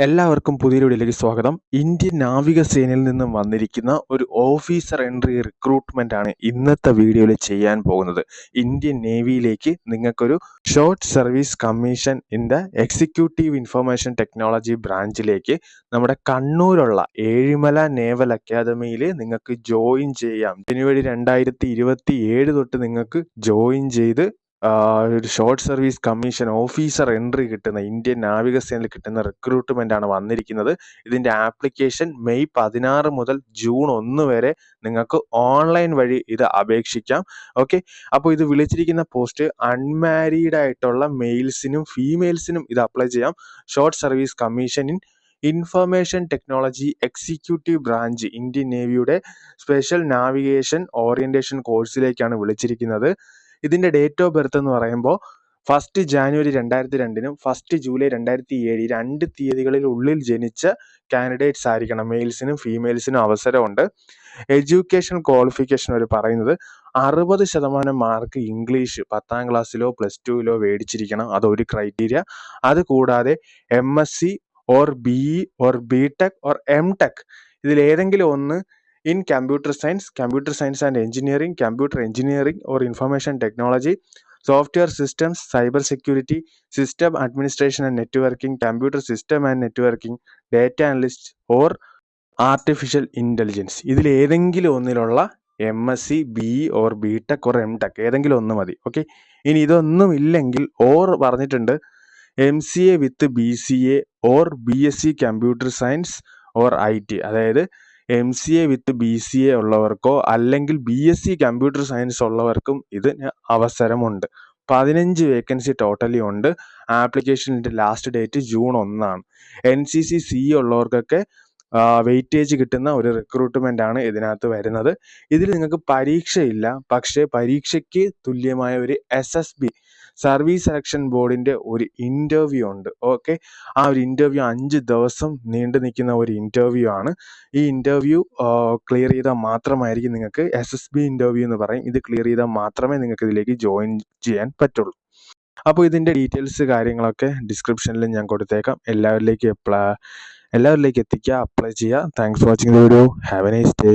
എല്ലാവർക്കും പുതിയൊരു വീഡിയോയിലേക്ക് സ്വാഗതം. ഇന്ത്യൻ നാവികസേനയിൽ നിന്നും വന്നിരിക്കുന്ന ഒരു ഓഫീസർ എൻട്രി റിക്രൂട്ട്മെന്റ് ആണ് ഇന്നത്തെ വീഡിയോയിൽ ചെയ്യാൻ പോകുന്നത്. ഇന്ത്യൻ നേവിയിലേക്ക് നിങ്ങൾക്കൊരു short service commission in the executive information technology ബ്രാഞ്ചിലേക്ക് നമ്മുടെ കണ്ണൂരുള്ള ഏഴിമല നേവൽ അക്കാദമിയിൽ നിങ്ങൾക്ക് ജോയിൻ ചെയ്യാം. ജനുവരി 2027 തൊട്ട് നിങ്ങൾക്ക് ജോയിൻ ചെയ്ത് ഒരു short service commission officer entry കിട്ടുന്ന ഇന്ത്യൻ നാവികസേനയിൽ കിട്ടുന്ന റിക്രൂട്ട്മെന്റ് ആണ് വന്നിരിക്കുന്നത്. ഇതിന്റെ ആപ്ലിക്കേഷൻ മെയ് 16 മുതൽ ജൂൺ 1 വരെ നിങ്ങൾക്ക് ഓൺലൈൻ വഴി ഇത് അപേക്ഷിക്കാം. ഓക്കെ, അപ്പോൾ ഇത് വിളിച്ചിരിക്കുന്ന പോസ്റ്റ് അൺമാരീഡ് ആയിട്ടുള്ള മെയിൽസിനും ഫീമെയിൽസിനും ഇത് അപ്ലൈ ചെയ്യാം. Short service commission in information technology executive branch Indian നേവിയുടെ സ്പെഷ്യൽ നാവിഗേഷൻ ഓറിയന്റേഷൻ കോഴ്സിലേക്കാണ് വിളിച്ചിരിക്കുന്നത്. ഇതിന്റെ ഡേറ്റ് ഓഫ് ബർത്ത് എന്ന് പറയുമ്പോൾ 1 ജാനുവരി 2002 1 ജൂലൈ 2007 രണ്ട് തീയതികളിൽ ഉള്ളിൽ ജനിച്ച കാൻഡിഡേറ്റ്സ് ആയിരിക്കണം. മെയിൽസിനും ഫീമെയിൽസിനും അവസരമുണ്ട്. എഡ്യൂക്കേഷൻ ക്വാളിഫിക്കേഷൻ അവർ പറയുന്നത് 60% മാർക്ക് ഇംഗ്ലീഷ് 10ാം ക്ലാസ്സിലോ +2 മേടിച്ചിരിക്കണം. അതൊരു ക്രൈറ്റീരിയ. അതുകൂടാതെ MSc or BE or BTech or MTech ഇതിലേതെങ്കിലും ഒന്ന് in computer science and engineering, computer engineering or information technology, software systems, cyber security, system administration and networking, computer system and networking, data analyst or artificial intelligence ഇതിൽ ഏതെങ്കിലും ഒന്നിലുള്ള MSc, BE or BTech or MTech ഏതെങ്കിലും ഒന്ന് മതി. Okay, ഇനി ഇതൊന്നും ഇല്ലെങ്കിൽ or പറഞ്ഞിട്ടുണ്ട് MCA with BCA or BSc computer science or IT, അതായത് MCA വിത്ത് BCA ഉള്ളവർക്കോ അല്ലെങ്കിൽ BSc കമ്പ്യൂട്ടർ സയൻസ് ഉള്ളവർക്കും ഇതിന് അവസരമുണ്ട്. 15 വേക്കൻസി ടോട്ടലി ഉണ്ട്. ആപ്ലിക്കേഷൻ്റെ last date June 1 NCC CE ഉള്ളവർക്കൊക്കെ വെയിറ്റേജ് കിട്ടുന്ന ഒരു റിക്രൂട്ട്മെന്റ് ആണ് ഇതിനകത്ത് വരുന്നത്. ഇതിൽ നിങ്ങൾക്ക് പരീക്ഷയില്ല, പക്ഷേ പരീക്ഷയ്ക്ക് തുല്യമായ ഒരു SSB സർവീസ് സെലക്ഷൻ ബോർഡിന്റെ ഒരു ഇന്റർവ്യൂ ഉണ്ട്. ഓക്കെ, ആ ഒരു ഇന്റർവ്യൂ 5 ദിവസം നീണ്ടു നിൽക്കുന്ന ഒരു ഇന്റർവ്യൂ ആണ്. ഈ ഇന്റർവ്യൂ ക്ലിയർ ചെയ്താൽ മാത്രമായിരിക്കും നിങ്ങൾക്ക് SSB ഇന്റർവ്യൂ എന്ന് പറയും. ഇത് ക്ലിയർ ചെയ്താൽ മാത്രമേ നിങ്ങൾക്ക് ഇതിലേക്ക് ജോയിൻ ചെയ്യാൻ പറ്റുള്ളൂ. അപ്പോൾ ഇതിന്റെ ഡീറ്റെയിൽസ് കാര്യങ്ങളൊക്കെ ഡിസ്ക്രിപ്ഷനിൽ ഞാൻ കൊടുത്തേക്കാം. എല്ലാവരിലേക്ക് എത്തിക്കുക, അപ്ലൈ ചെയ്യുക. Thanks for watching the video. Have A nice day.